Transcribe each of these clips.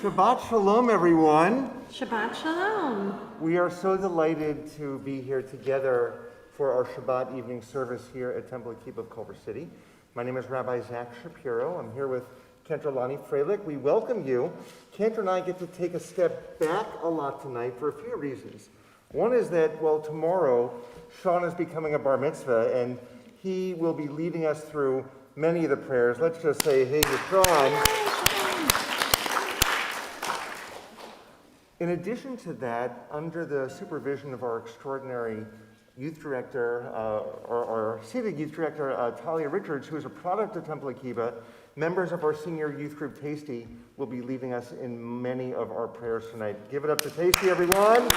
Shabbat Shalom, everyone. Shabbat Shalom. We are so delighted to be here together for our Shabbat evening service here at Temple Akiba of Culver City. My name is Rabbi Zach Shapiro. I'm here with Cantor Lonnie Freilich. We welcome you. Cantor and I get to take a step back a lot tonight for a few reasons. One is that, well, tomorrow, Sean is becoming a bar mitzvah, and he will be leading us through many of the prayers. Let's just say, hey, Sean. In addition to that, under the supervision of our extraordinary youth director, our seated youth director, Talia Richards, who is a product of Temple Akiba, members of our senior youth group, Tasty, will be leading us in many of our prayers tonight. Give it up to Tasty, everyone.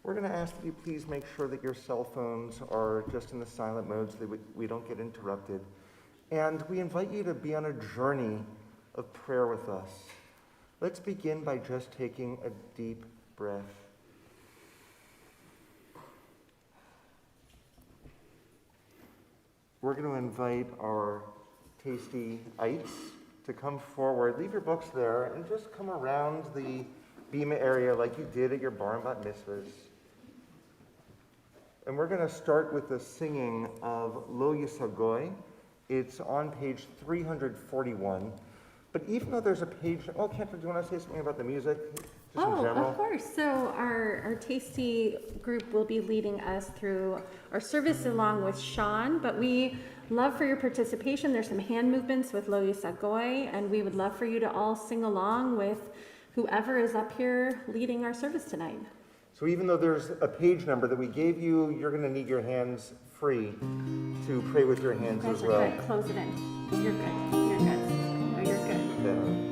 We're going to ask that you please make sure that your cell phones are just in the silent mode so that we don't get interrupted. And we invite you to be on a journey of prayer with us. Let's begin by just taking a deep breath. We're going to invite our Tasty-ites to come forward. Leave your books there and just come around the bima area like you did at your bar and bat mitzvahs. And we're going to start with the singing of Lo Yisagoy. It's on page 341. But even though there's a page, Cantor, do you want to say something about the music? Just in general? Of course. So our Tasty group will be leading us through our service along with Sean, but we love for your participation. There's some hand movements with Lo Yisagoy, and we would love for you to all sing along with whoever is up here leading our service tonight. So even though there's a page number that we gave you, you're going to need your hands free to pray with your hands as well. Good. Close it in. You're good. You're good. Oh, you're good. Yeah.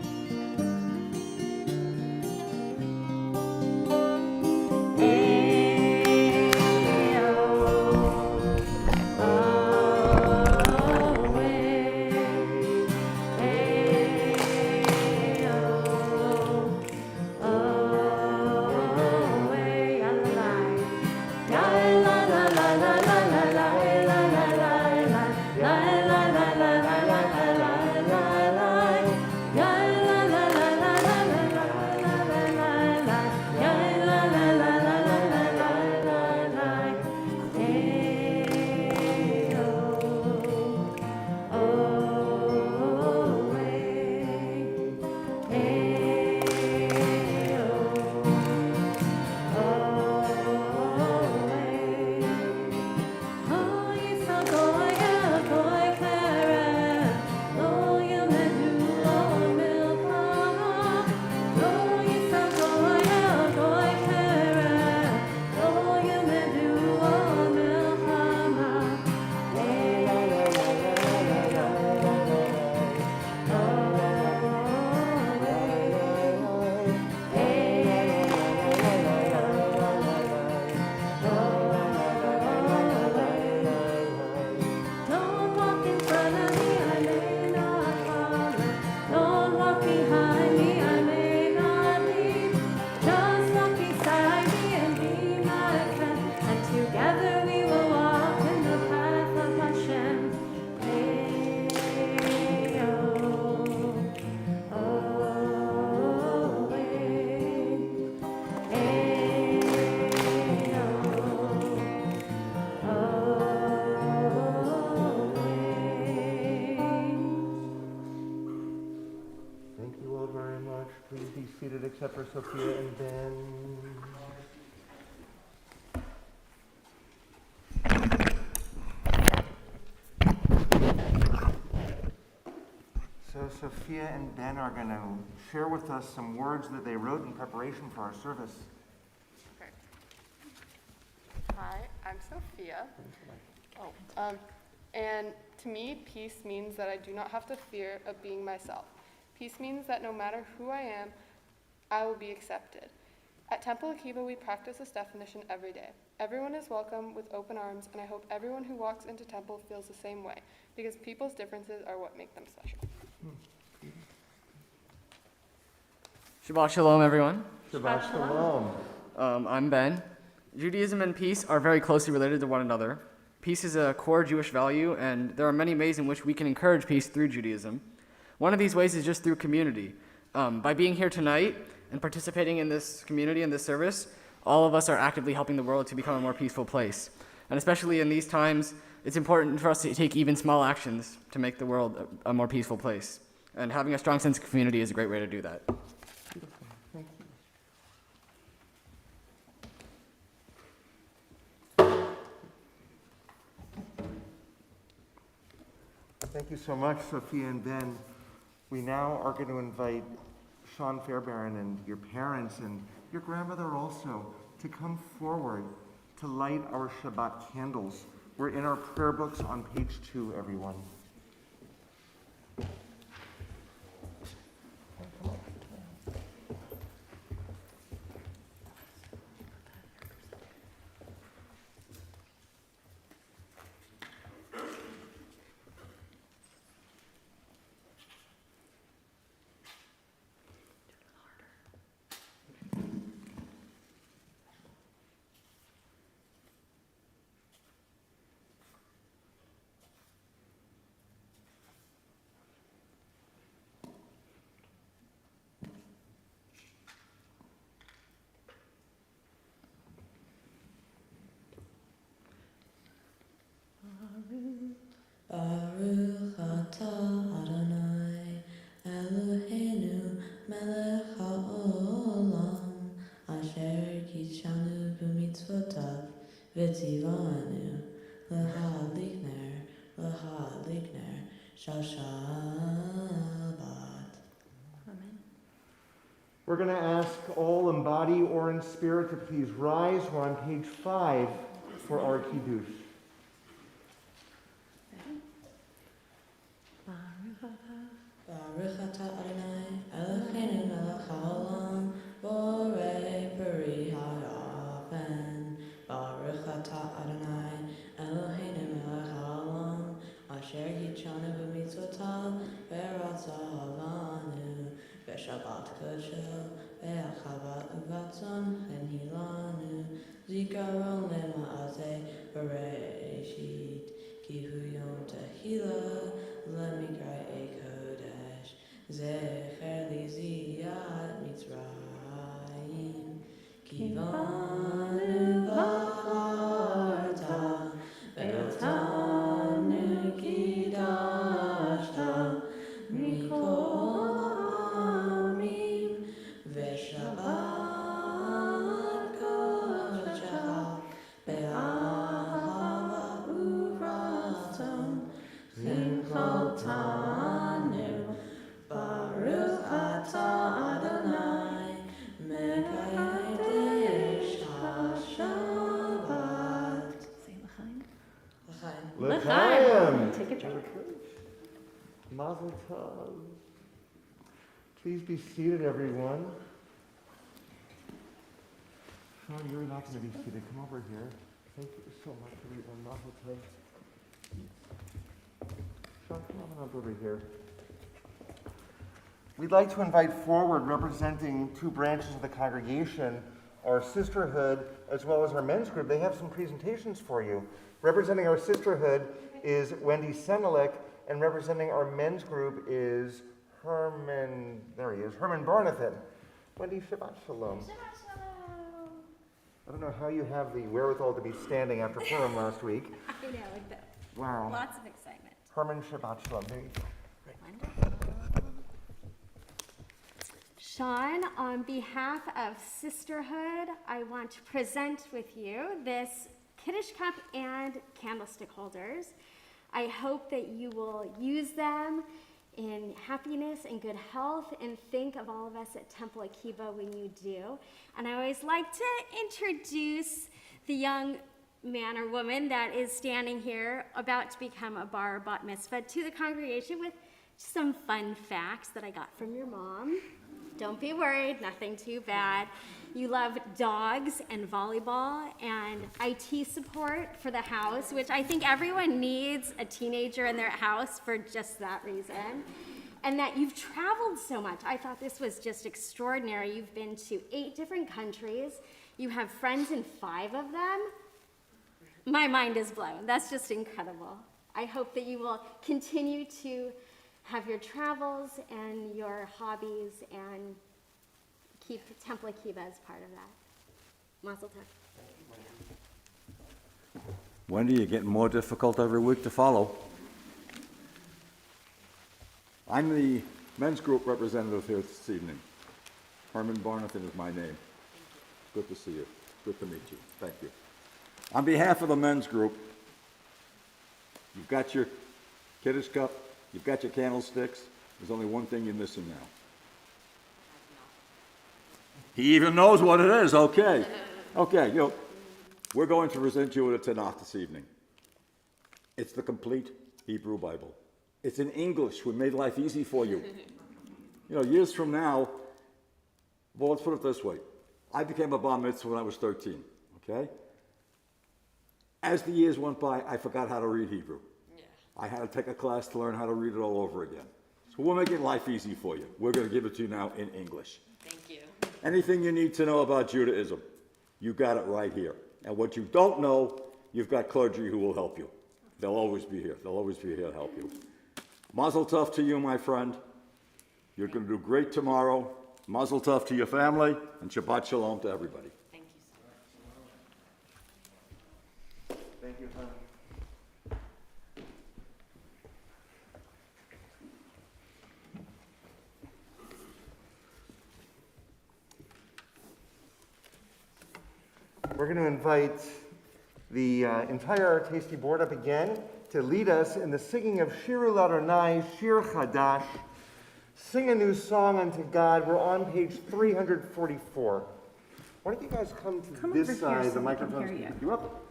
Except for Sophia and Ben. So Sophia and Ben are going to share with us some words that they wrote in preparation for our service. Okay. Hi, I'm Sophia. And to me, peace means that I do not have to fear of being myself. Peace means that no matter who I am, I will be accepted. At Temple Akiba, we practice this definition every day. Everyone is welcome with open arms, and I hope everyone who walks into Temple feels the same way, because people's differences are what make them special. Shabbat Shalom, everyone. Shabbat Shalom. I'm Ben. Judaism and peace are very closely related to one another. Peace is a core Jewish value, and there are many ways in which we can encourage peace through Judaism. One of these ways is just through community. By being here tonight and participating in this community and this service, all of us are actively helping the world to become a more peaceful place. And especially in these times, it's important for us to take even small actions to make the world a more peaceful place. And having a strong sense of community is a great way to do that. Beautiful. Thank you. Thank you so much, Sophia and Ben. We now are going to invite Sean Fairbairn and your parents and your grandmother also to come forward to light our Shabbat candles. We're in our prayer books on page 2, everyone. Baruch atah Adonai Eloheinu melech haolam asher kitshanu b'mitzvotav v'tzivanu l'hadlik ner shal Shabbat. Amen. We're going to ask all in body or in spirit to please rise. We're on page 5 for our Kiddush. Baruch atah Adonai Eloheinu melech haolam borei peri ha'ofen. Baruch atah Adonai Eloheinu melech haolam asher kitshanu b'mitzvotav v'ratzavanu v'shabbat kodsho v'achava uvatzon henhilanu zikaron lema'aseh bereshit ki hu yom tehillah lemikra'ei kodesh zecher liziyat Mitzrayim kivanu v'harta ve'otanu kidashta mikol ha'amim ve'shabbat kodshecha be'ahava uvratzon Simchotanu, Baruch atah Adonai, Mekadesh HaShabbat. Say l'chaim. L'chaim. L'chaim. Take a drink. Mazel tov. Please be seated, everyone. Sean, you're not going to be seated. Come over here. Thank you so much, everyone. Mazel tov. Sean, come on up over here. We'd like to invite forward, representing 2 branches of the congregation, our sisterhood as well as our men's group. They have some presentations for you. Representing our sisterhood is Wendy Senelek, and representing our men's group is Herman Barnathan. Wendy, Shabbat Shalom. Shabbat shalom. I don't know how you have the wherewithal to be standing after Purim last week. I know, like that. Wow. Lots of excitement. Herman, Shabbat Shalom. There you go. Wonderful. Sean, on behalf of Sisterhood, I want to present with you this Kiddush cup and candlestick holders. I hope that you will use them in happiness and good health, and think of all of us at Temple Akiba when you do. And I always like to introduce the young man or woman that is standing here about to become a bar or bat mitzvah to the congregation with some fun facts that I got from your mom. Don't be worried, nothing too bad. You love dogs and volleyball and IT support for the house, which I think everyone needs a teenager in their house for just that reason. And that you've traveled so much. I thought this was just extraordinary. You've been to 8 different countries. You have friends in 5 of them. My mind is blown. That's just incredible. I hope that you will continue to have your travels and your hobbies and keep Temple Akiba as part of that. Mazel tov. Wendy, you're getting more difficult every week to follow. I'm the men's group representative here this evening. Herman Barnathan is my name. Good to see you. Good to meet you. Thank you. On behalf of the men's group, you've got your Kiddush cup, you've got your candlesticks. There's only one thing you're missing now. He even knows what it is. Okay. Okay, we're going to present you with a Tanakh this evening. It's the complete Hebrew Bible. It's in English. We made life easy for you. Years from now, well, let's put it this way. I became a bar mitzvah when I was 13, okay? As the years went by, I forgot how to read Hebrew. I had to take a class to learn how to read it all over again. So we're making life easy for you. We're going to give it to you now in English. Thank you. Anything you need to know about Judaism, you got it right here. And what you don't know, you've got clergy who will help you. They'll always be here. They'll always be here to help you. Mazel tov to you, my friend. You're going to do great tomorrow. Mazel tov to your family, and Shabbat shalom to everybody. Thank you so much. Thank you, Herman. We're going to invite the entire Tasty Board up again to lead us in the singing of Shiru Ladonai, Shir Chadash. Sing a new song unto God. We're on page 344. Why don't you guys come to Come this over here side? so The we can microphone's hear going to you. pick you up.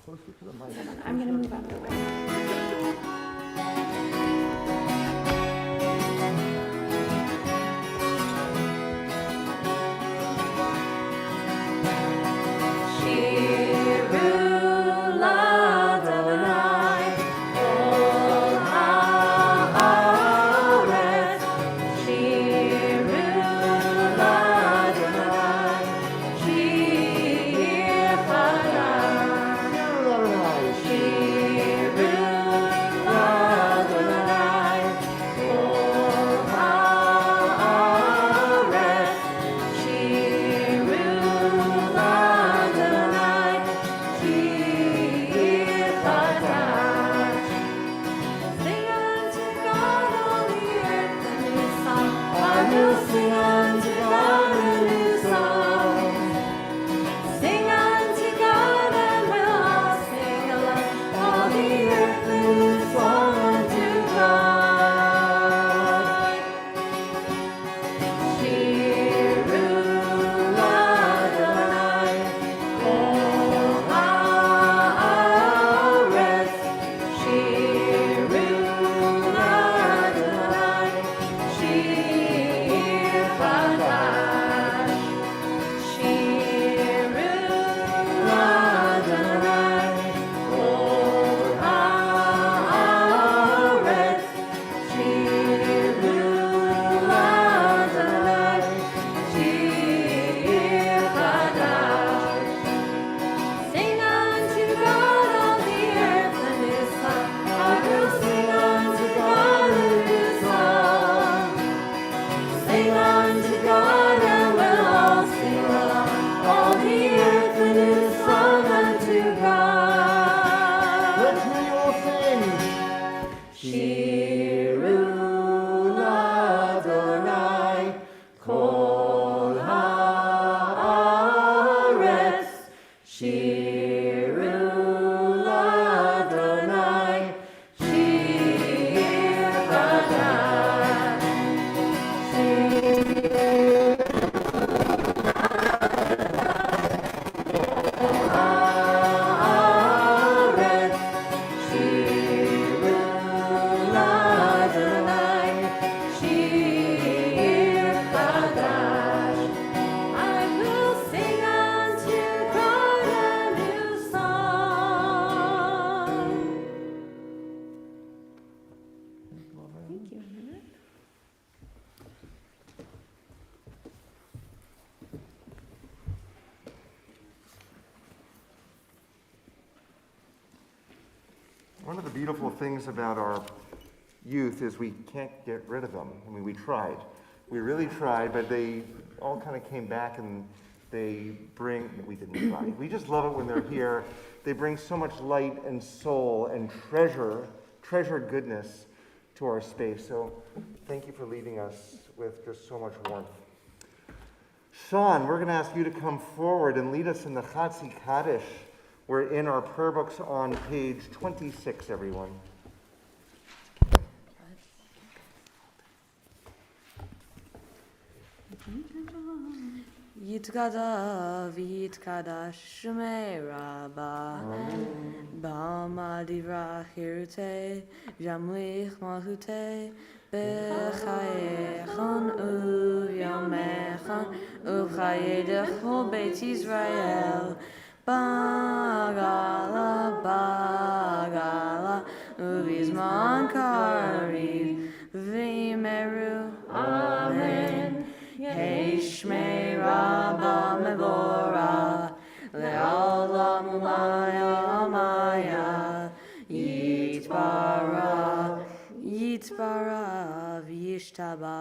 Closer to the mic. I'm going to move out of the way. Shiru Ladonai. Sing unto God a new song. Sing unto God and we'll all sing along. All the earth a new song unto God. Shiru Ladonai, Kol haaretz. Shiru Ladonai, Shir Chadash. Shiru Ladonai, Kol haaretz. Shiru Ladonai, Shir Chadash. Sing unto God all the earth a new song. I will sing unto God a new song. Sing unto God and we'll all sing along. All the earth a new song unto God. Let's hear you all sing. Shiru Ladonai, Kol haaretz. Shiru Ladonai, Shir Chadash. Haaretz. Shiru Ladonai, Shir Chadash. I will sing unto God a One of the beautiful things about our youth is we can't get rid of them. I mean, we tried. We really tried, but they all kind of came back and they bring, we didn't try. We just love it when they're here. They bring so much light and soul and treasure goodness to our space. So thank you for leading us with just so much warmth. Sean, we're going to ask you to come forward and lead us in the Chatzi Kaddish. We're in our prayer books on page 26, everyone. Yitkada v'yitkada shmei rabba Ba'alma divra chirute V'yamlich malchute B'chayechon u'vyomechon U'chayedech ol Beit Yisrael Bagala bagala U'vizman kariv V'imeru Amen Shmei Rabba Mevora Le'olam Maya Maya Yitbara V'yishtaba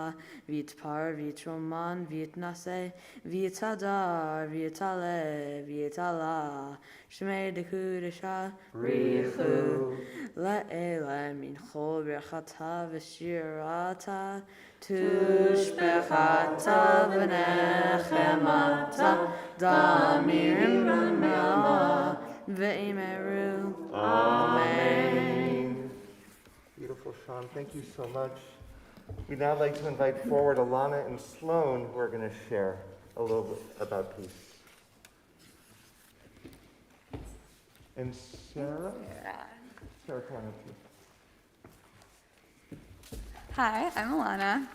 V'yitpar V'yitroman V'yitnase V'yitadar V'yitale V'yitala Shmei Dekudesha Richu Le'ele Minchol Berchata V'shirata Tushbechata v'nechemata Damirim Mama Ve'imeru Amen. Beautiful, Sean. Thank you so much. We'd now like to invite forward Alana and Sloan, who are going to share a little bit about peace. And Sarah? Sarah, come on up, please. Hi, I'm Alana.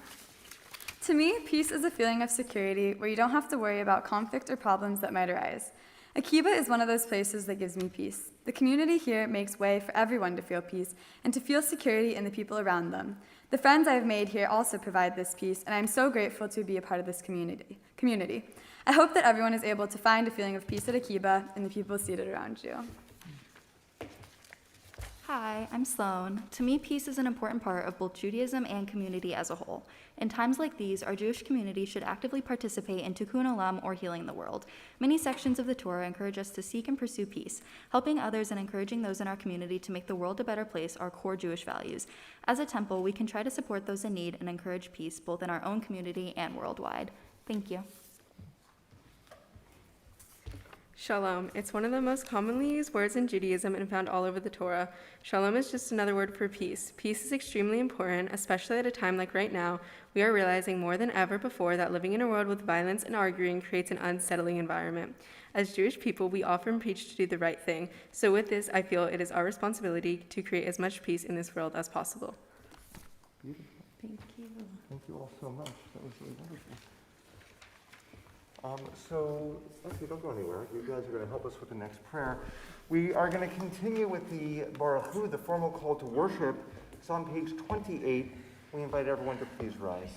To me, peace is a feeling of security where you don't have to worry about conflict or problems that might arise. Akiba is one of those places that gives me peace. The community here makes way for everyone to feel peace and to feel security in the people around them. The friends I've made here also provide this peace, and I'm so grateful to be a part of this community. I hope that everyone is able to find a feeling of peace at Akiba in the people seated around you. Hi, I'm Sloan. To me, peace is an important part of both Judaism and community as a whole. In times like these, our Jewish community should actively participate in Tikkun Olam or healing the world. Many sections of the Torah encourage us to seek and pursue peace. Helping others and encouraging those in our community to make the world a better place are core Jewish values. As a temple, we can try to support those in need and encourage peace both in our own community and worldwide. Thank you. Shalom. It's one of the most commonly used words in Judaism and found all over the Torah. Shalom is just another word for peace. Peace is extremely important, especially at a time like right now. We are realizing more than ever before that living in a world with violence and arguing creates an unsettling environment. As Jewish people, we often preach to do the right thing. So with this, I feel it is our responsibility to create as much peace in this world as possible. Beautiful. Thank you. Thank you all so much. That was really wonderful. Okay, don't go anywhere. You guys are going to help us with the next prayer. We are going to continue with the Baruch Hu, the formal call to worship. It's on page 28. We invite everyone to please rise.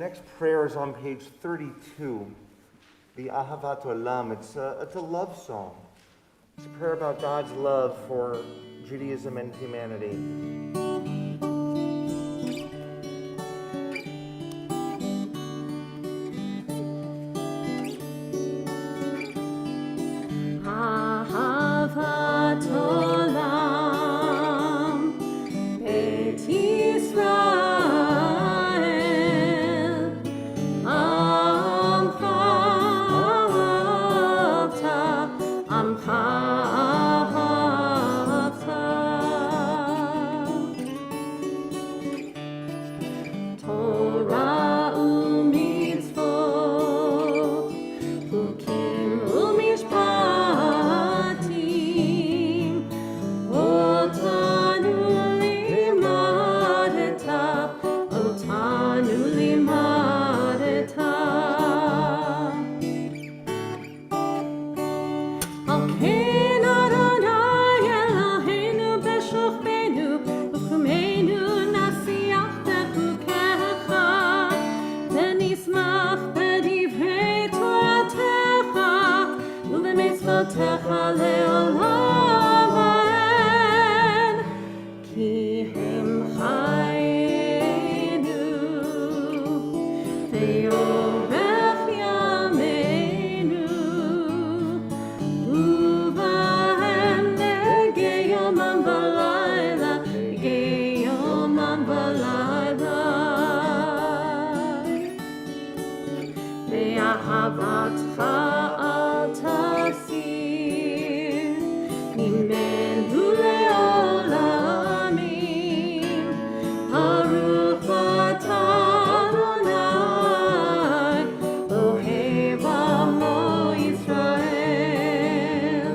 next prayer is on page 32, the Ahavat Olam. It's a love song. It's a prayer about God's love for Judaism and humanity. Ahavat olam, Beit Yisrael, Amcha ahavta, Amcha ahavta. Torah u'mitzvot, Chukim u'mishpatim, Otanu limadeta, Otanu limadeta. Al ken Adonai Eloheinu b'shofbenu, U'chumeinu nasiach bechukecha, V'nismach b'divrei Toratecha, U'b'mitzvotecha le'olam va'ed, Ki hem chayenu, Ve'yorech yameinu, Uvahem negei yomam v'layla, negei yomam v'layla. Ve'ahavatcha al tasir, Mimenu le'olamim, Baruch atah Adonai, Ohev amo Yisrael,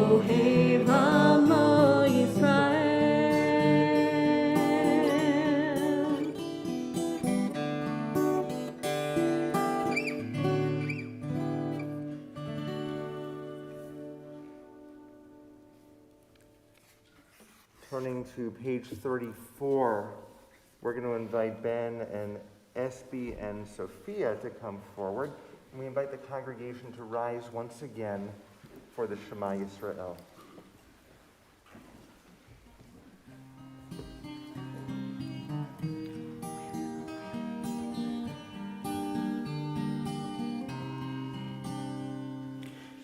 Ohev amo Yisrael. Turning to page 34, we're going to invite Ben and Espy and Sophia to come forward. And we invite the congregation to rise once again for the Shema Yisrael.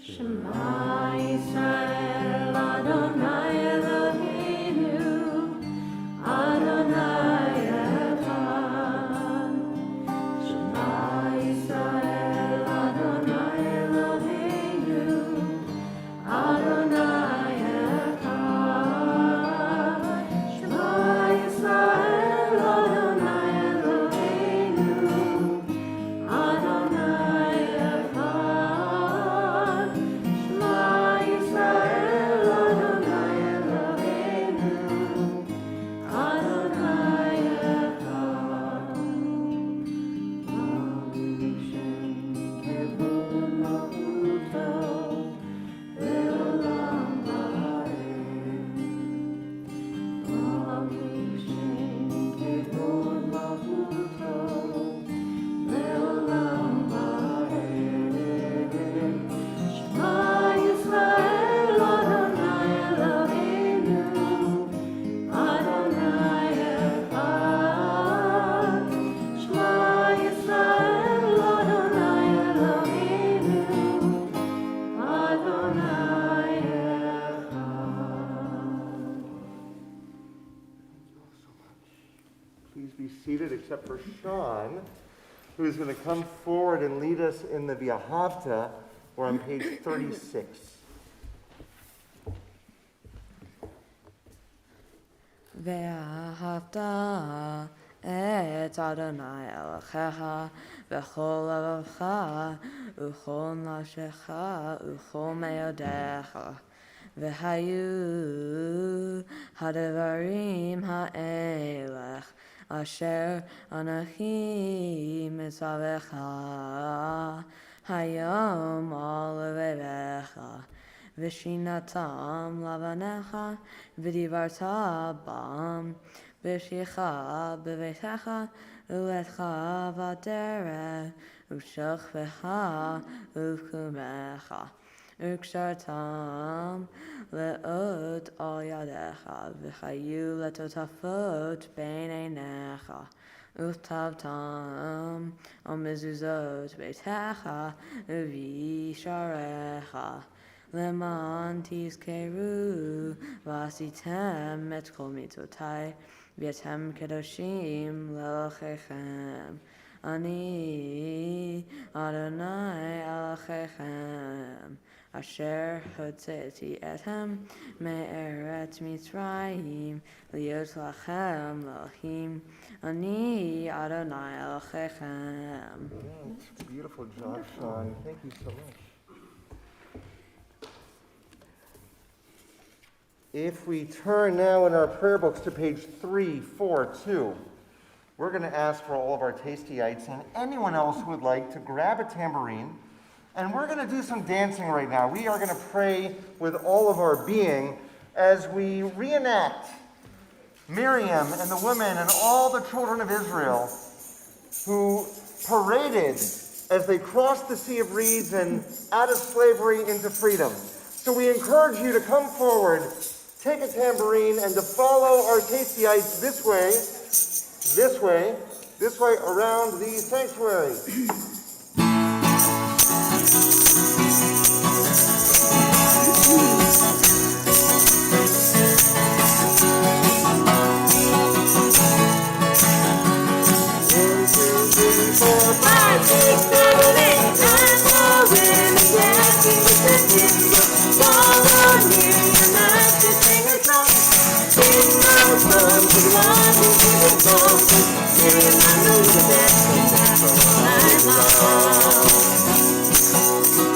Shema Yisrael, Adonai Eloheinu, Adonai Echad. Shema Yisrael, Adonai Eloheinu, Adonai Echad. Shema Yisrael, Adonai Eloheinu, Adonai Echad. Shema Yisrael, Adonai Eloheinu, Adonai Echad. Baruch Shem Kevod Malchuto, Le'olam va'ed. Baruch Shem Kevod Malchuto, Le'olam va'ed. Shema Yisrael, Adonai Eloheinu, Adonai Echad. Shema Yisrael, Adonai Eloheinu, Adonai Echad. Please be seated, except for Sean, who is going to come forward and lead us in the V'ahavta. We're on page 36. ואהבת את אדוני אלוהיך בכל לבבך וכל נפשך וכל מאודיך. והיו הדברים האלה אשר אנוכי מצווך היום על לבביך. ושינתם לבניך ודיברת בם בשיחה בביתך uletcha v'derech, u'shachvecha u'kumecha. Ukshartam le'ot al yadecha, v'chayu letotafot bein einecha. Utavtam al mezuzot beitecha, u'visharecha. Leman tizkeru, v'asitem et kol mitotai, v'yetem kedoshim le'elchechem. Ani Adonai Elchechem, Asher hotzeti etem me'eret Mitzrayim, liot lachem Elohim. Ani Adonai Elchechem. That's a beautiful job, Sean. Thank you so much. If we turn now in our prayer books to page 342, we're going to ask for all of our tasty-ites and anyone else who would like to grab a tambourine, and we're going to do some dancing right now. We are going to pray with all of our being as we reenact Miriam and the women and all the children of Israel who paraded as they crossed the Sea of Reeds and out of slavery into freedom. So we encourage you to come forward, take a tambourine, and to follow our tasty-ites this way around the sanctuary.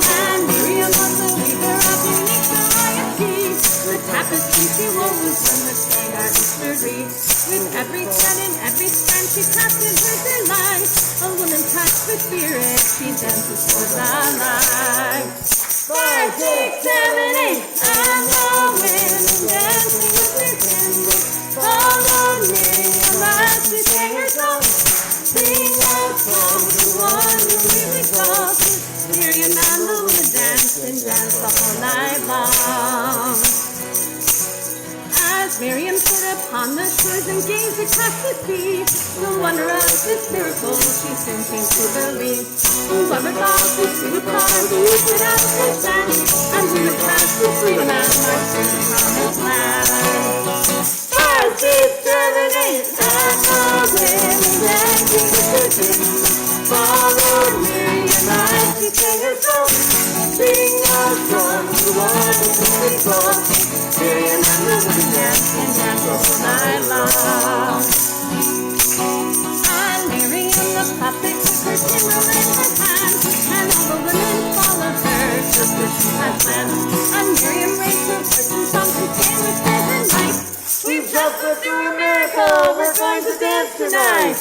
And Miriam was the weaver of unique variety. The tapestry she wove was from the stain art history. With every thread and every strand she crafted her delight. A woman touched with spirit, she dances for the light. 5, 6, 7, 8, and the women dancing with their cymbals. Follow Miriam as she sang her song. Sing a song to one who really calls it. Miriam and the women danced and danced the whole night long. As Miriam stood upon the shores and gazed across the sea, the wonder of this miracle she soon came to believe. Whoever thought that she would fly the wicked out of her sand, and we would pass to freedom and march to the promised land. 5, 6, 7, 8, and the women dancing with their cymbals. Follow Miriam as she sang her song. Sing a song to one who really calls. Miriam and the women danced and danced all night long. And Miriam the puppet took her timbrel in her hand, and all the women followed her just as she had planned. And Miriam raised her voice in song to stand with day and night. We've just lived through a miracle, we're going to dance tonight.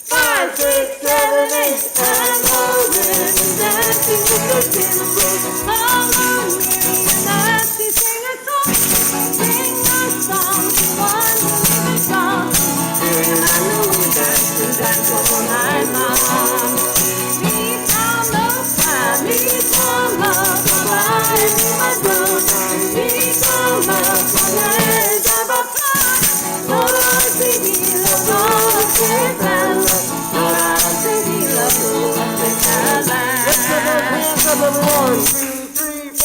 5, 6, 7, 8, and the women dancing with their cymbals. Follow Miriam as she sang a song. Sing a song to one who really calls. Miriam and the women danced and danced all night long. Everyone, 2, 3, 4.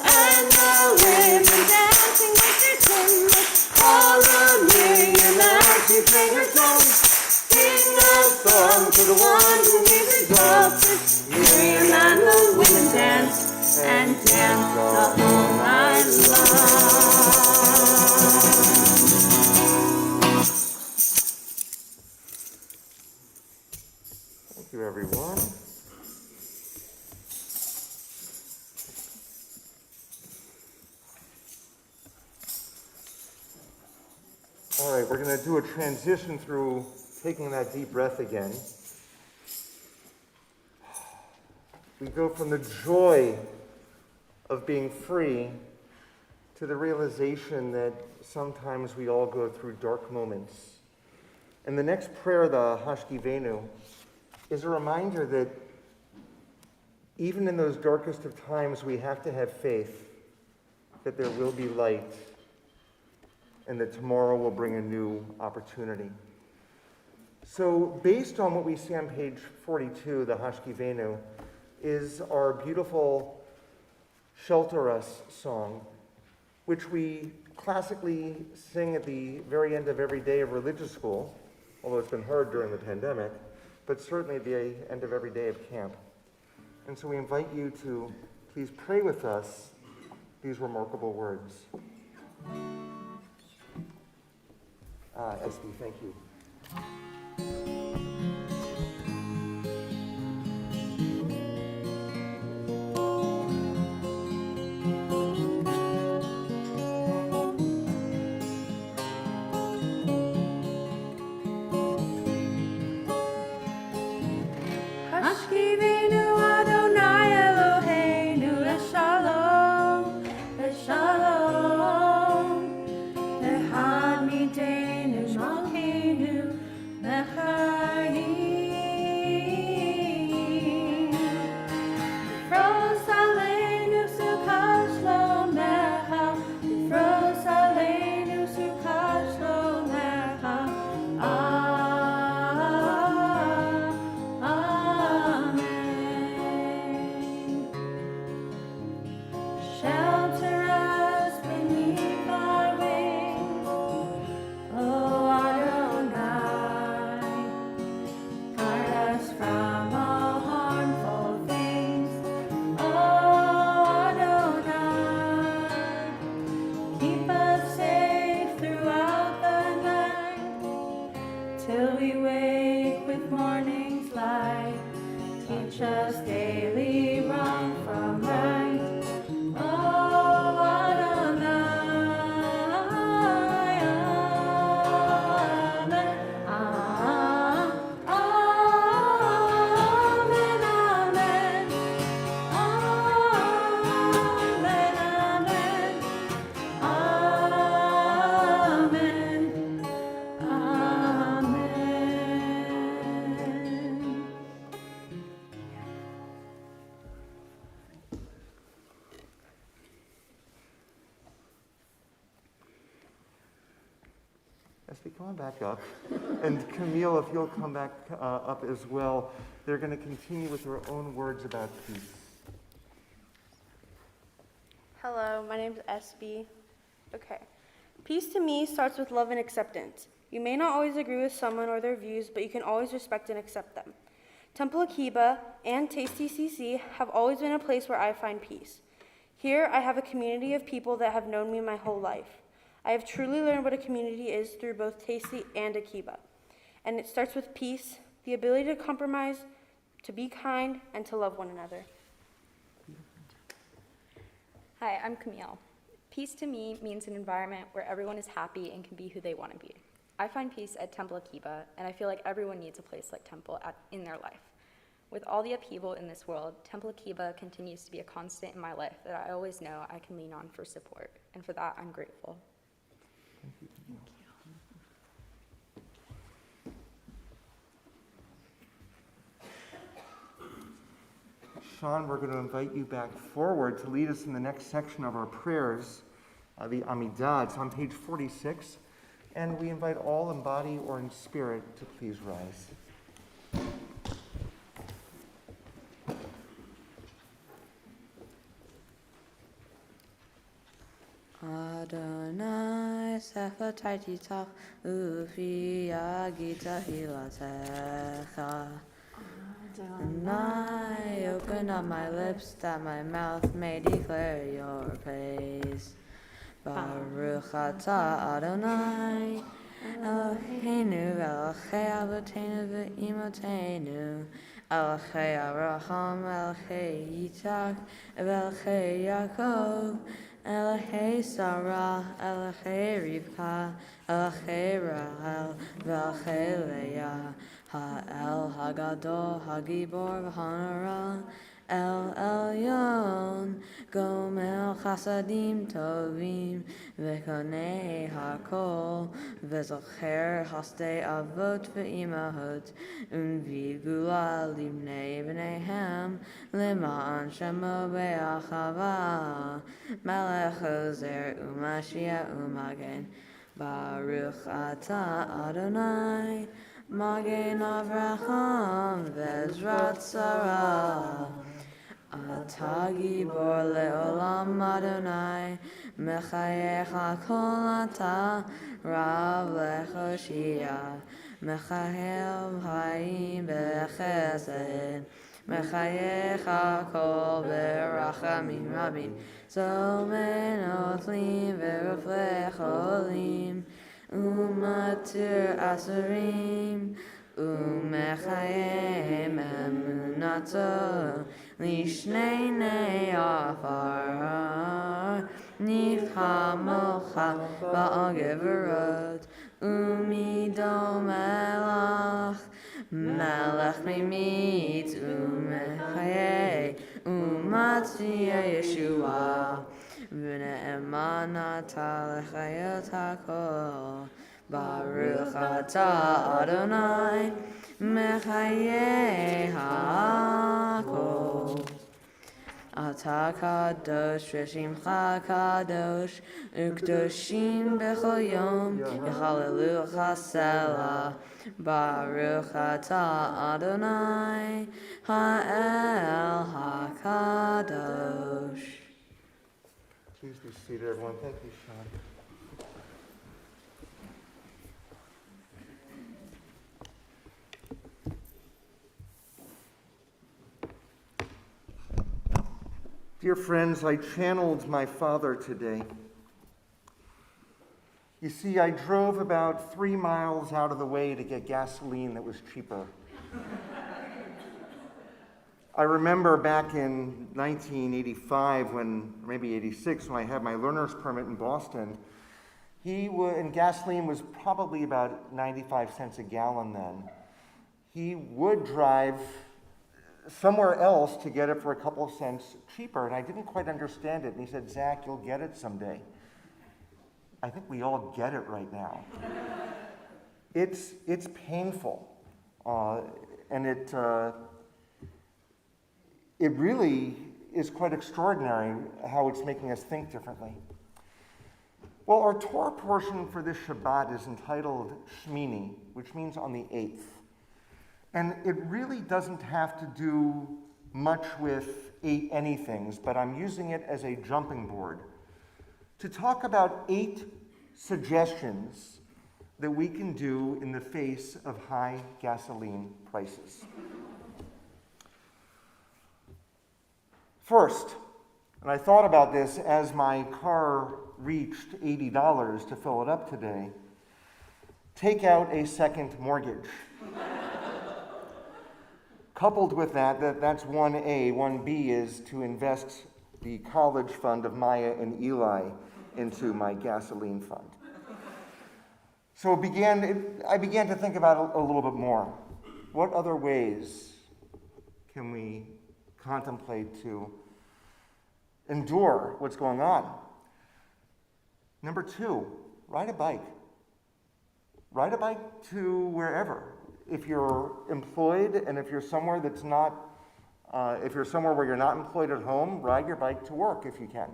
And the women dancing with their cymbals. Follow Miriam as she sang her song. Sing a song to the one who is exalted. Miriam and the women danced and danced the whole night long. Thank you, everyone. All right, we're going to do a transition through taking that deep breath again. We go from the joy of being free to the realization that sometimes we all go through dark moments. And the next prayer, the Hashkivenu, is a reminder that even in those darkest of times, we have to have faith that there will be light and that tomorrow will bring a new opportunity. So based on what we see on page 42, the Hashkivenu, is our beautiful Shelter Us song, which we classically sing at the very end of every day of religious school, although it's been heard during the pandemic, but certainly at the end of every day of camp. And so we invite you to please pray with us these remarkable words. Esty, thank you. Hashkivenu Adonai Eloheinu Leshalom, Leshalom, Lehad Midenu Malkeinu Mechayim. Fros Aleinu Sukkot Shlomecha, Fros Aleinu Sukkot Shlomecha. Shelter us beneath thy wings, O Adonai. Guard us from all harmful things, O Adonai. Keep us safe throughout the night, till we wake with morning's light. Teach us daily wrong from right, O Adonai. Amen. Amen. Amen. Amen. Amen. Esty, come on back up. And Camille, if you'll come back up as well. They're going to continue with their own words about peace. Hello, my name's SB. Okay. Peace to me starts with love and acceptance. You may not always agree with someone or their views, but you can always respect and accept them. Temple Akiba and Tasty CC have always been a place where I find peace. Here, I have a community of people that have known me my whole life. I have truly learned what a community is through both Tasty and Akiba. And it starts with peace, the ability to compromise, to be kind, and to love one another. Hi, I'm Camille. Peace to me means an environment where everyone is happy and can be who they want to be. I find peace at Temple Akiba, and I feel like everyone needs a place like Temple in their life. With all the upheaval in this world, Temple Akiba continues to be a constant in my life that I always know I can lean on for support, and for that I'm grateful. Sean, we're going to invite you back forward to lead us in the next section of our prayers, the Amidah. It's on page 46, and we invite all in body or in spirit to please rise. Adonai sefatai titach ufi agita hilatecha. Adonai, open up my lips that my mouth may declare your praise. Baruch atah Adonai, Eloheinu v'Elokei Avotenu v'Imotenu, Elokei Avraham, Elokei Yitzhak, v'Elokei Yaakov, Elokei Sarah, Elokei Rivka, Elokei Rahel, v'Elokei Leah, Ha'el Hagadol, Hagibor v'Hanara, El Elyon, Gomel chasadim tovim v'konei hakol v'zocher hasdei avot v'imahot v'gula libnei b'neihem l'ma'an shemo be'achava melech ozer u'mashiach u'magen Baruch atah Adonai Magen Avraham Vezrat Sarah Atah Gibor Le'olam Adonai Mechayech HaKol Atah Rav Lechoshia Mechayel Hayim Bechesed Mechayech HaKol Berachamim Rabim Zomen Otlim Veruflech Olim Umatir Asurim Umechayem Emunato Lishnei Ne'afar Nifhamocha Ba'ageverot Umidom Melach Melech Mimit Umechayeh Umatzia Yeshua V'ne'emanata Lechayot HaKol Baruch atah Adonai Mechayeh HaKol Atah kadosh v'shimcha kadosh u'kdoshim b'chol yom yechalelucha selah Baruch atah Adonai ha'el ha'kadosh. Please be seated, everyone. Thank you, Sean. Dear friends, I channeled my father today. You see, I drove about 3 miles out of the way to get gasoline that was cheaper. I remember back in 1985, maybe 86, when I had my learner's permit in Boston, and gasoline was probably about 95 cents a gallon then. He would drive somewhere else to get it for a couple of cents cheaper, and I didn't quite understand it. And he said, "Zach, you'll get it someday." I think we all get it right now. It's painful, and it really is quite extraordinary how it's making us think differently. Well, our Torah portion for this Shabbat is entitled Shmini, which means on the 8th. And it really doesn't have to do much with 8 anythings, but I'm using it as a jumping board to talk about 8 suggestions that we can do in the face of high gasoline prices. First, and I thought about this as my car reached $80 to fill it up today, take out a second mortgage. Coupled with that's 1A. 1B is to invest the college fund of Maya and Eli into my gasoline fund. So I began to think about it a little bit more. What other ways can we contemplate to endure what's going on? Number 2, ride a bike. Ride a bike to wherever. If you're employed and if you're somewhere that's not, if you're somewhere where you're not employed at home, ride your bike to work if you can.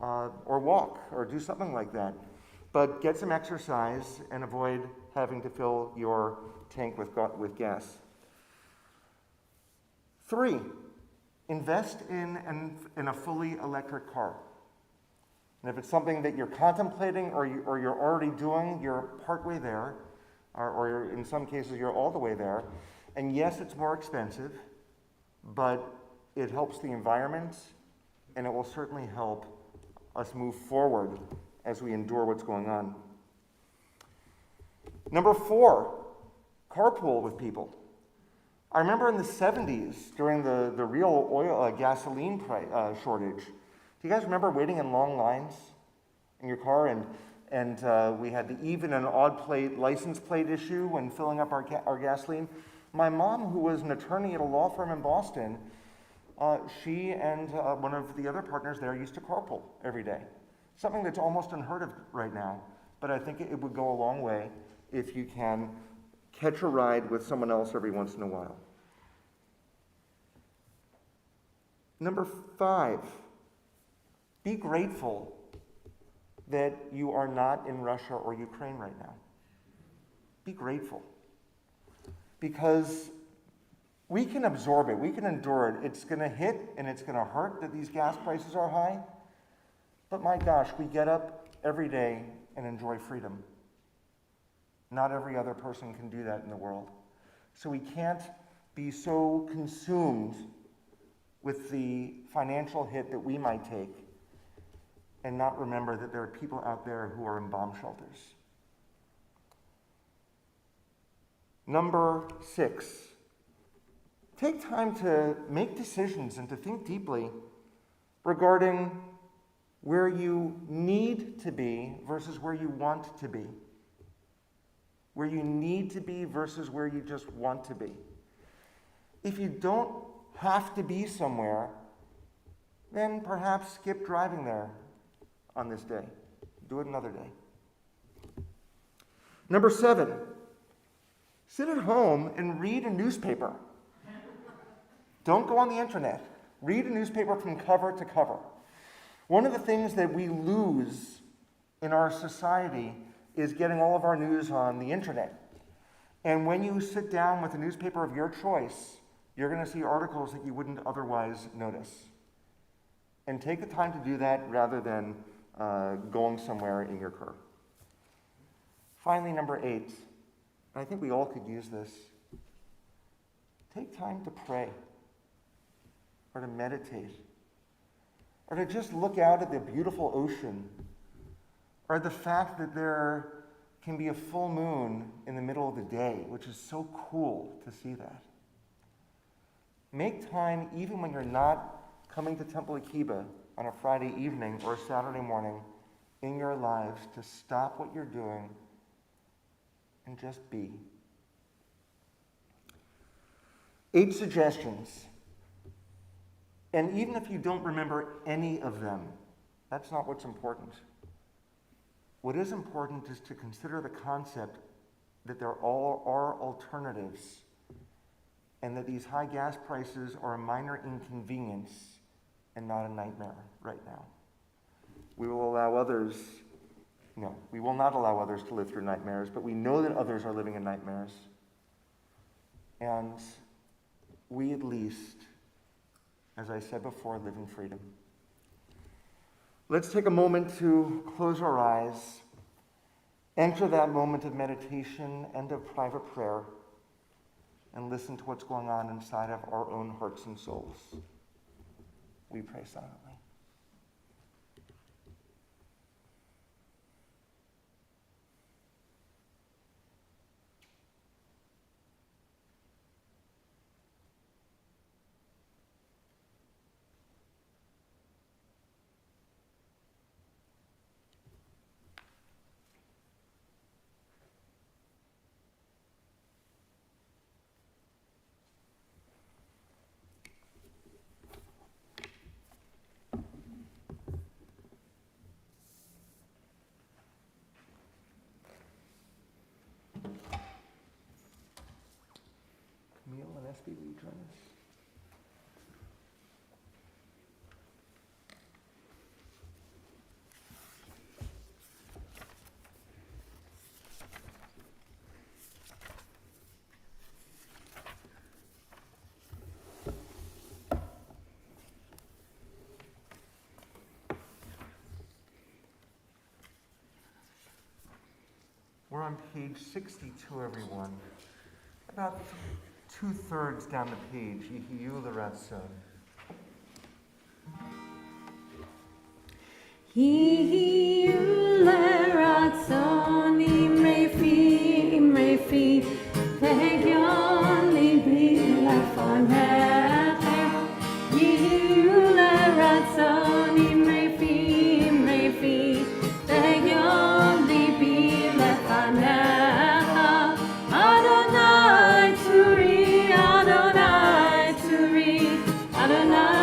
Or walk, or do something like that. But get some exercise and avoid having to fill your tank with gas. 3, invest in a fully electric car. And if it's something that you're contemplating or you're already doing, you're partway there, or in some cases you're all the way there. And yes, it's more expensive, but it helps the environment, and it will certainly help us move forward as we endure what's going on. Number 4, carpool with people. I remember in the 70s, during the real gasoline shortage, do you guys remember waiting in long lines in your car? And we had the even and odd license plate issue when filling up our gasoline. My mom, who was an attorney at a law firm in Boston, she and one of the other partners there used to carpool every day. Something that's almost unheard of right now, but I think it would go a long way if you can catch a ride with someone else every once in a while. Number 5, be grateful that you are not in Russia or Ukraine right now. Be grateful. Because we can absorb it, we can endure it. It's going to hit and it's going to hurt that these gas prices are high. But my gosh, we get up every day and enjoy freedom. Not every other person can do that in the world. So we can't be so consumed with the financial hit that we might take and not remember that there are people out there who are in bomb shelters. Number 6, take time to make decisions and to think deeply regarding where you need to be versus where you want to be. Where you need to be versus where you just want to be. If you don't have to be somewhere, then perhaps skip driving there on this day. Do it another day. Number 7, sit at home and read a newspaper. Don't go on the internet. Read a newspaper from cover to cover. One of the things that we lose in our society is getting all of our news on the internet. And when you sit down with a newspaper of your choice, you're going to see articles that you wouldn't otherwise notice. And take the time to do that rather than going somewhere in your car. Finally, number 8, I think we all could use this. Take time to pray, or to meditate, or to just look out at the beautiful ocean, or the fact that there can be a full moon in the middle of the day, which is so cool to see that. Make time, even when you're not coming to Temple Akiba on a Friday evening or a Saturday morning, in your lives to stop what you're doing and just be. 8 suggestions. And even if you don't remember any of them, that's not what's important. What is important is to consider the concept that there all are alternatives and that these high gas prices are a minor inconvenience and not a nightmare right now. We will not allow others to live through nightmares, but we know that others are living in nightmares. And we at least, as I said before, live in freedom. Let's take a moment to close our eyes, enter that moment of meditation and of private prayer, and listen to what's going on inside of our own hearts and souls. We pray silently. Camille and SB, will you join us? We're on page 62, everyone. About 2/3 down the page, Yehiyu l'ratzon. Yehiyu l'ratzon imrei fi v'hegyon libi lefanecha. Yehiyu l'ratzon imrei fi v'hegyon libi lefanecha. Adonai Turi, Adonai Turi, Adonai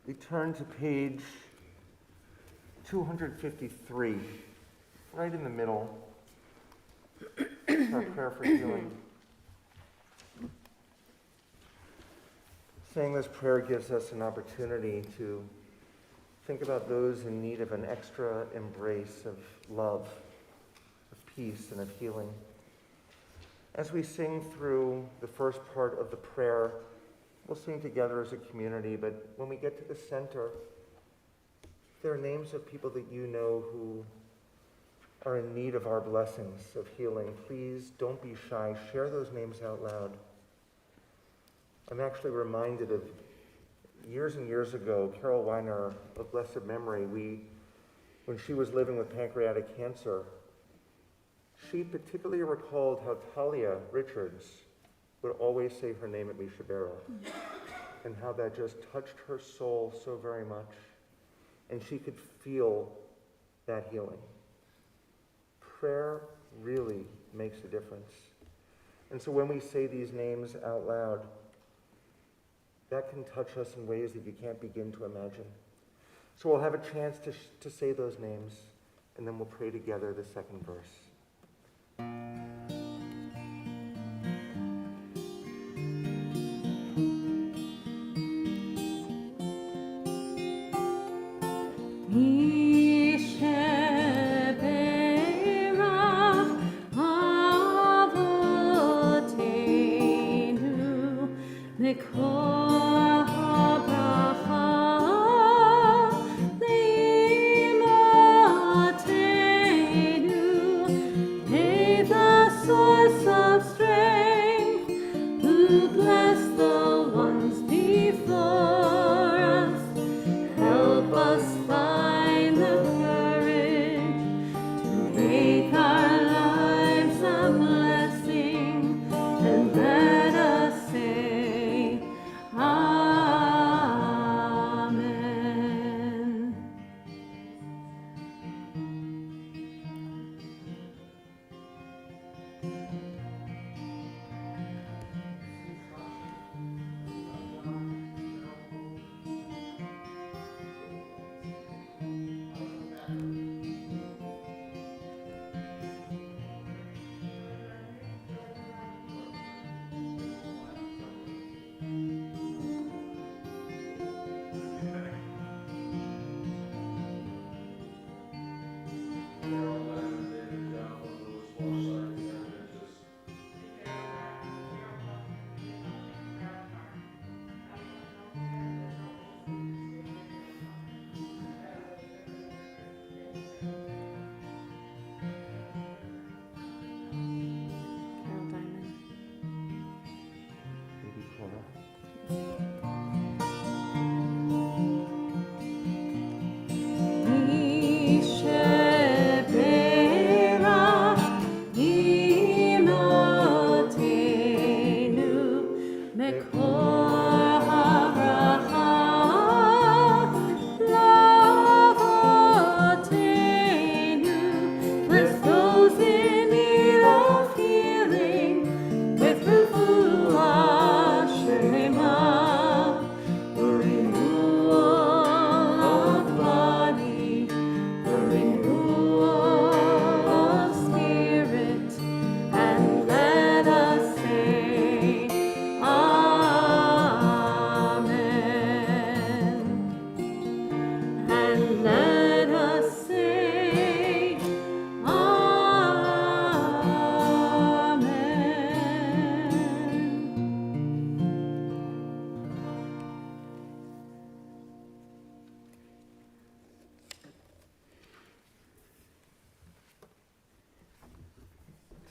we turn to page 253, right in the middle. It's our prayer for healing. Saying this prayer gives us an opportunity to think about those in need of an extra embrace of love, of peace, and of healing. As we sing through the first part of the prayer, we'll sing together as a community, but when we get to the center, there are names of people that you know who are in need of our blessings of healing. Please don't be shy. Share those names out loud. I'm actually reminded of years and years ago, Carol Weiner of blessed memory, when she was living with pancreatic cancer, she particularly recalled how Talia Richards would always say her name at Mishabero, and how that just touched her soul so very much, and she could feel that healing. Prayer really makes a difference. And so when we say these names out loud, that can touch us in ways that you can't begin to imagine. So we'll have a chance to say those names, and then we'll pray together the second verse.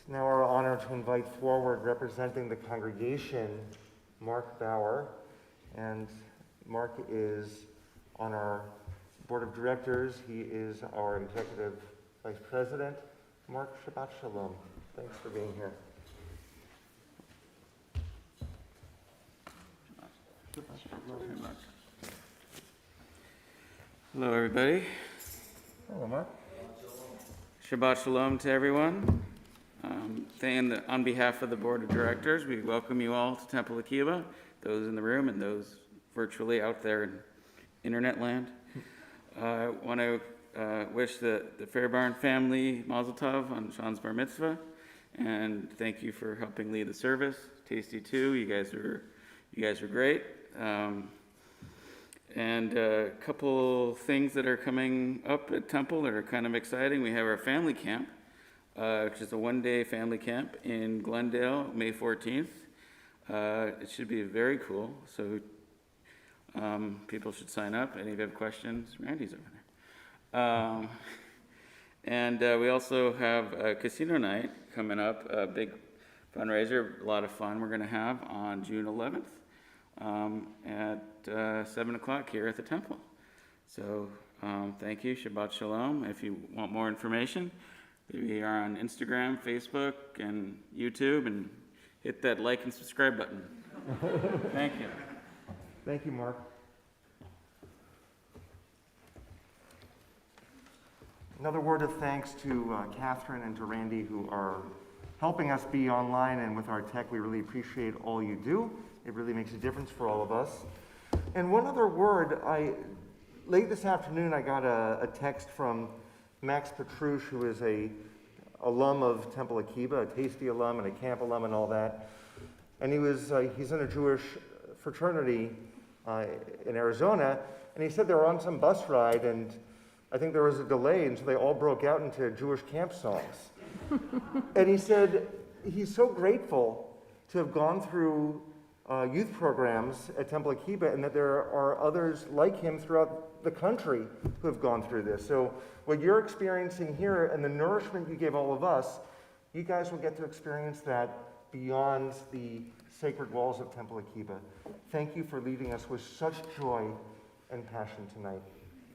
Now our honor to invite forward, representing the congregation, Mark Bauer. And Mark is on our board of directors. He is our executive vice president. Mark, Shabbat Shalom. Thanks for being here. Hello, everybody. Hello, Mark. Shabbat Shalom to everyone. On behalf of the Board of Directors, we welcome you all to Temple Akiba, those in the room and those virtually out there internet land. I want to wish the Fairbarn family Mazel Tov on Sean's bar mitzvah, and thank you for helping lead the service. Tasty too. You guys are great. And a couple things that are coming up at Temple that are kind of exciting. We have our family camp, which is a one-day family camp in Glendale, May 14th. It should be very cool, so people should sign up. Any of you have questions? Randy's over there. And we also have a casino night coming up, a big fundraiser, a lot of fun we're going to have on June 11th at 7 o'clock here at the Temple. So thank you, Shabbat Shalom. If you want more information, we are on Instagram, Facebook, and YouTube, and hit that like and subscribe button. Thank you. Thank you, Mark. Another word of thanks to Catherine and to Randy, who are helping us be online and with our tech. We really appreciate all you do. It really makes a difference for all of us. And one other word, late this afternoon I got a text from Max Petrush, who is a alum of Temple Akiba, a Tasty alum and a camp alum and all that. And he's in a Jewish fraternity in Arizona, and he said they were on some bus ride, and I think there was a delay, and so they all broke out into Jewish camp songs. And he said he's so grateful to have gone through youth programs at Temple Akiba, and that there are others like him throughout the country who have gone through this. So what you're experiencing here and the nourishment you gave all of us, you guys will get to experience that beyond the sacred walls of Temple Akiba. Thank you for leading us with such joy and passion tonight.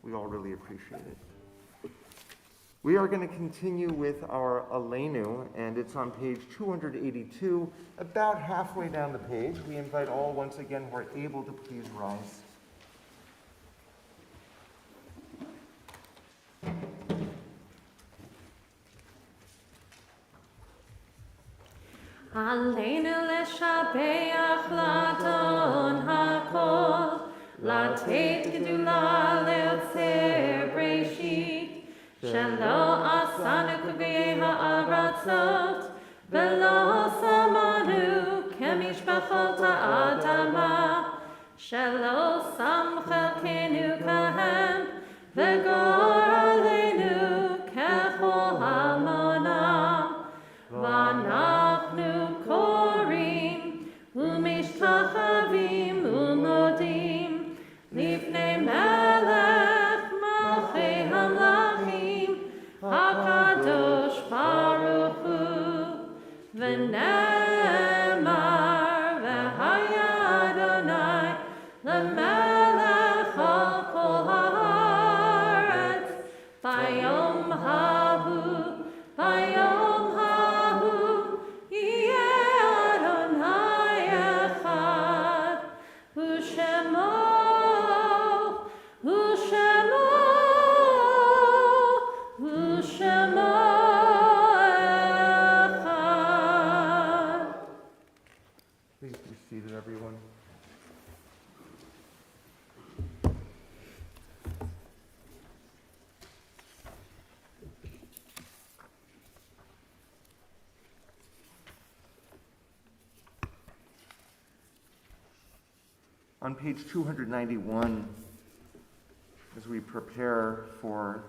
We all really appreciate it. We are going to continue with our Aleinu, and it's on page 282, about halfway down the page. We invite all, once again, who are able to please rise. Aleinu leshabeach ladon hakol, לתת גדולה ליוצר בראשית, שלא עשנו כגויי הארצות, ולא שמנו כמשפחות האדמה, שלא שם חלקנו כהם, וגור עלינו ככל המונם, ואנחנו קוראים ומשתחווים ומודים לפני מלך מלכי המלכים הקדוש ברוך הוא, ונאמר והיה אדוני למלך על כל הארץ ביום ההוא, ביום ההוא יהיה אדוני אחד ושמו Please be seated, everyone. On page 291, as we prepare for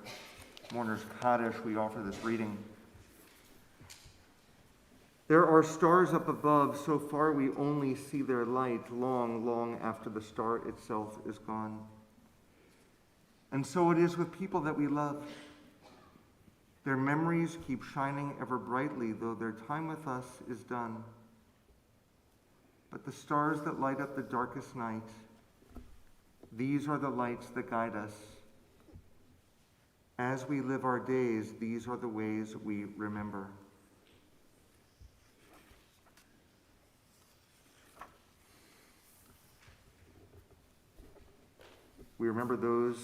Mourner's Kaddish, we offer this reading. There are stars up above, so far we only see their light long, long after the star itself is gone. And so it is with people that we love. Their memories keep shining ever brightly, though their time with us is done. But the stars that light up the darkest night, these are the lights that guide us. As we live our days, these are the ways we remember. We remember those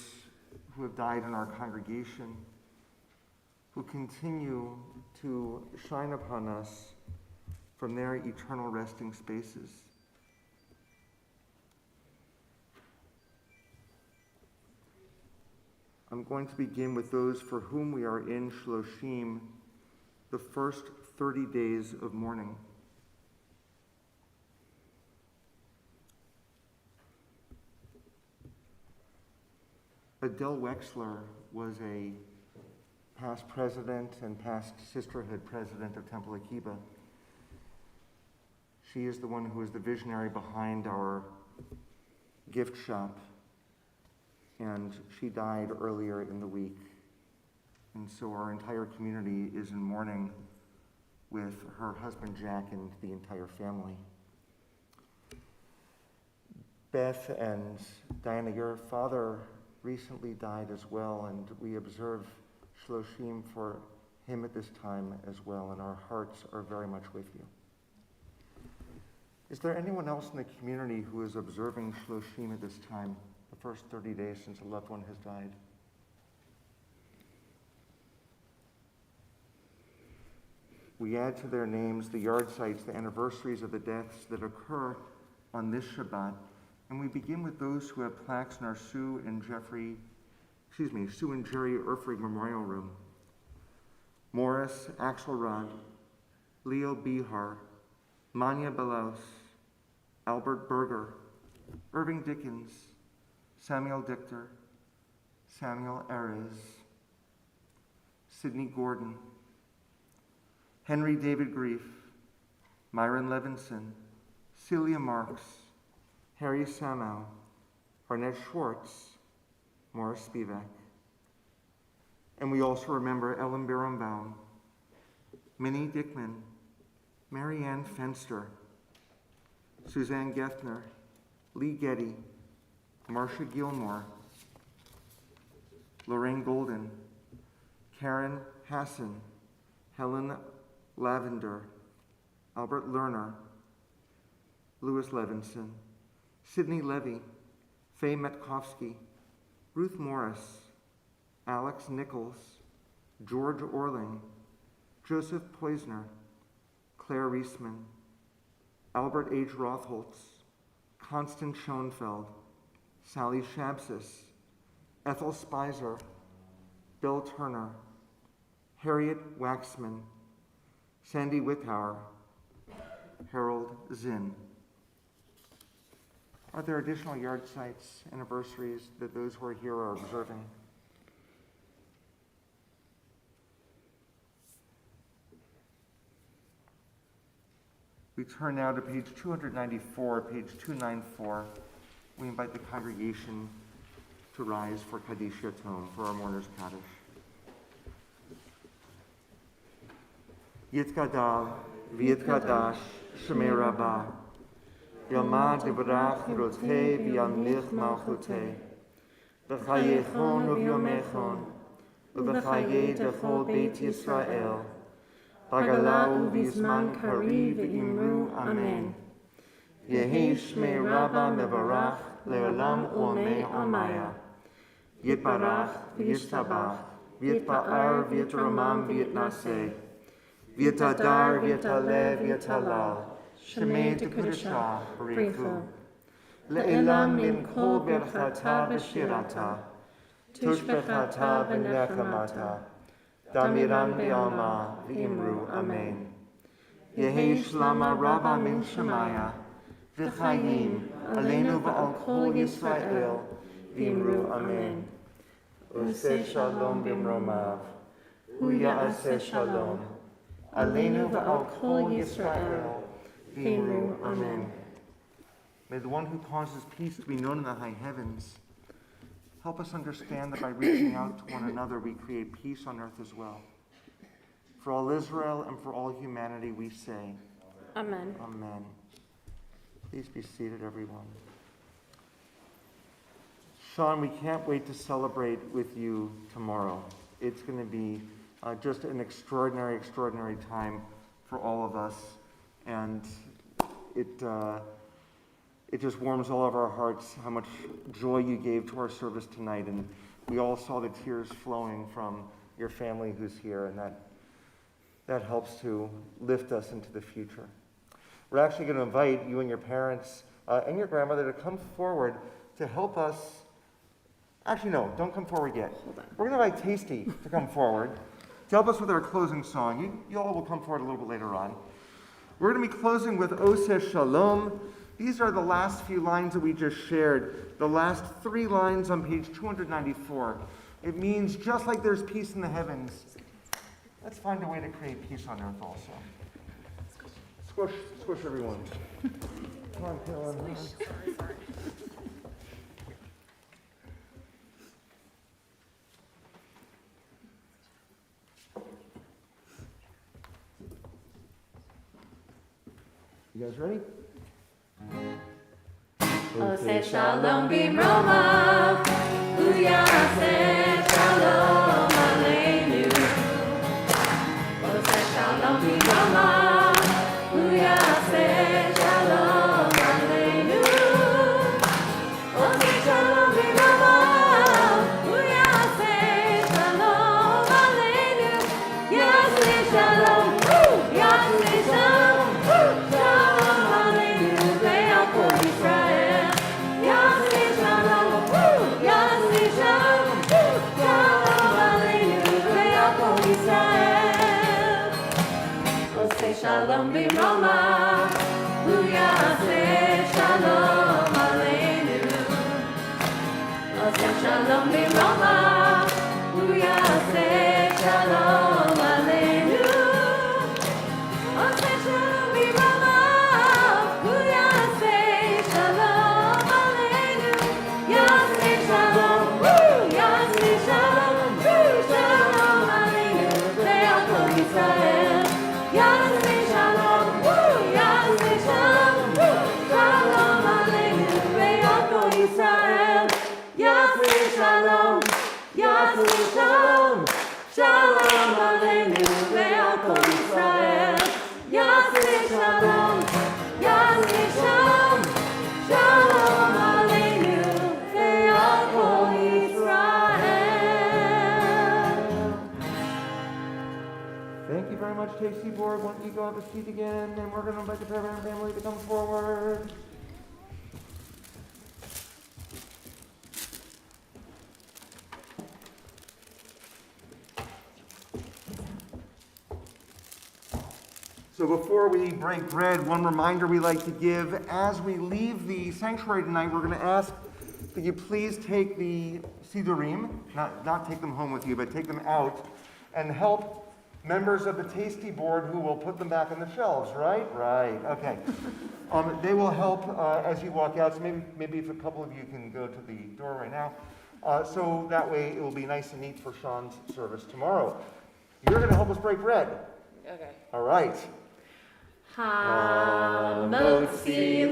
who have died in our congregation, who continue to shine upon us from their eternal resting spaces. I'm going to begin with those for whom we are in Shloshim, the first 30 days of mourning. Adele Wexler was a past president and past sisterhood president of Temple Akiba. She is the one who is the visionary behind our gift shop, and she died earlier in the week. And so our entire community is in mourning with her husband Jack and the entire family. Beth and Diana, your father recently died as well, and we observe Shloshim for him at this time as well, and our hearts are very much with you. Is there anyone else in the community who is observing Shloshim at this time, the first 30 days since a loved one has died? We add to their names the yard sites, the anniversaries of the deaths that occur on this Shabbat, and we begin with those who have plaques in our Sue and Jerry Urfrig Memorial Room. Morris Axelrod, Leo Bihar, Manya Belaus, Albert Berger, Irving Dickens, Samuel Dichter, Samuel Erez, Sidney Gordon, Henry David Grief, Myron Levinson, Celia Marks, Harry Samow, Arnett Schwartz, Morris Spivak. And we also remember Ellen Birnbaum, Minnie Dickman, Marianne Fenster, Suzanne Geffner, Lee Getty, Marcia Gilmore, Lorraine Golden, Karen Hassan, Helen Lavender, Albert Lerner, Louis Levinson, Sidney Levy, Faye Metkovsky, Ruth Morris, Alex Nichols, George Orling, Joseph Poisner, Claire Reisman, Albert H. Rotholtz, Constance Schoenfeld, Sally Shabsis, Ethel Spicer, Bill Turner, Harriet Waxman, Sandy Withauer, Harold Zinn. Are there additional yard sites, anniversaries that those who are here are observing? We turn now to page 294, page 294. We invite the congregation to rise for Kaddish Yatom, for our mourners' Kaddish. Yitkadal, v'yitkadash, Shemei Rabbah, Yamad Yivrach Rotei v'yamlich Malchutei, B'chayechon u'vyomechon, u'b'chayei dechol Beit Yisrael, Bagala u'vizman kari v'imru Amen. Yehi Shmei Rabbah mevarach le'olam u'amei amaya. Yitbarach v'yistabach, v'yitpa'ar v'yitromam v'yitnaseh, v'yitadar v'yitaleh v'yitalal, Shemei Tekudashah Barichu. Le'elam min kol berchata v'shirata, tushbechata v'nechamata, damiram v'alma v'imru Amen. Yehi Shlama Rabbah min Shemaya, v'chayim aleinu v'al kol Yisrael, v'imru Amen. Useh shalom b'mromav, hu ya'aseh shalom, aleinu v'al kol Yisrael, v'imru Amen. May the one who causes peace to be known in the high heavens help us understand that by reaching out to one another, we create peace on earth as well. For all Israel and for all humanity, we say, Amen. Amen. Please be seated, everyone. Sean, we can't wait to celebrate with you tomorrow. It's going to be just an extraordinary, extraordinary time for all of us. And it just warms all of our hearts how much joy you gave to our service tonight. And we all saw the tears flowing from your family who's here, and that helps to lift us into the future. We're actually going to invite you and your parents and your grandmother to come forward to help us Actually, no, don't come forward yet. We're going to invite Tasty to come forward to help us with our closing song. You all will come forward a little bit later on. We're going to be closing with Oseh Shalom. These are the last few lines that we just shared, the last 3 lines on page 294. It means just like there's peace in the heavens, let's find a way to create peace on earth also. Squish, squish everyone. Come on, Carolyn. You guys ready? Oseh Shalom Bimroma, Uyaseh Shalom Aleinu. Oseh Shalom Bimroma, Uyaseh Shalom Aleinu. Oseh Shalom Bimroma, Uyaseh Shalom Aleinu. Yaseh Shalom, Yaseh Shalom, Shalom Aleinu ve'al Yisrael. Yaseh Shalom, Yaseh Shalom, Shalom Aleinu ve'al Yisrael. Oseh Shalom Bimroma, Uyaseh Shalom Aleinu. Oseh Shalom Bimroma, Uyaseh Shalom Aleinu. Oseh Shalom Bimroma, Uyaseh Shalom Aleinu. Yaseh Shalom, Yaseh Shalom, Shalom Aleinu ve'al kol Yisrael. Yaseh Shalom, Yaseh Shalom, Shalom Aleinu ve'al kol Yisrael. Yaseh Shalom, Yaseh Shalom, Shalom Aleinu ve'al kol Yisrael. Yaseh Shalom, Yaseh Shalom, Shalom Aleinu ve'al kol Yisrael. Thank you very much, Tasty Board. Why don't you go have a seat again, and we're going to invite the President family to come forward. So before we break bread, one reminder we like to give. As we leave the sanctuary tonight, we're going to ask that you please take the sidurim, not take them home with you, but take them out, and help members of the Tasty Board who will put them back on the shelves, right? Right, okay. They will help as you walk out, so maybe if a couple of you can go to the door right now, so that way it will be nice and neat for Sean's service tomorrow. You're going to help us break bread. Okay. All right. Hamotzi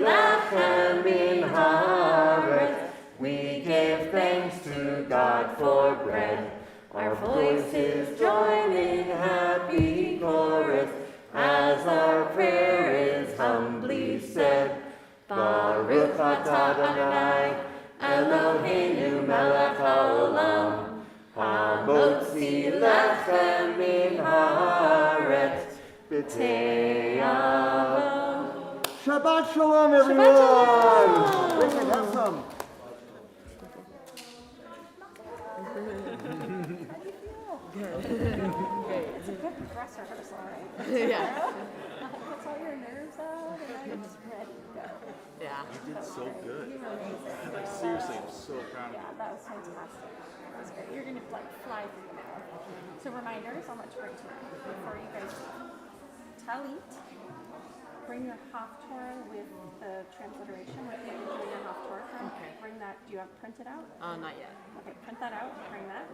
lechem min haaretz. We give thanks to God for bread. Our voices join in happy chorus as our prayer is humbly said. Baruch atah Adonai, Eloheinu melech haolam. Hamotzi lechem min haaretz. B'te'avo. Shabbat Shalom, everyone! Shabbat Shalom. Richard, have some. It's a good dress rehearsal, right? Yeah. Puts all your nerves out, and now you're just ready to go. Yeah. You did so good. You were amazing. Like seriously, I'm so proud of Yeah, you. that was fantastic. That was great. You're gonna like fly through the mail. So reminders on what to bring tomorrow before you guys leave. Talit. Bring your Haftorah with the transliteration with you doing your Haftorah from. Okay. Bring that. Do you have it printed out? Not yet. Okay, print that out. Bring that.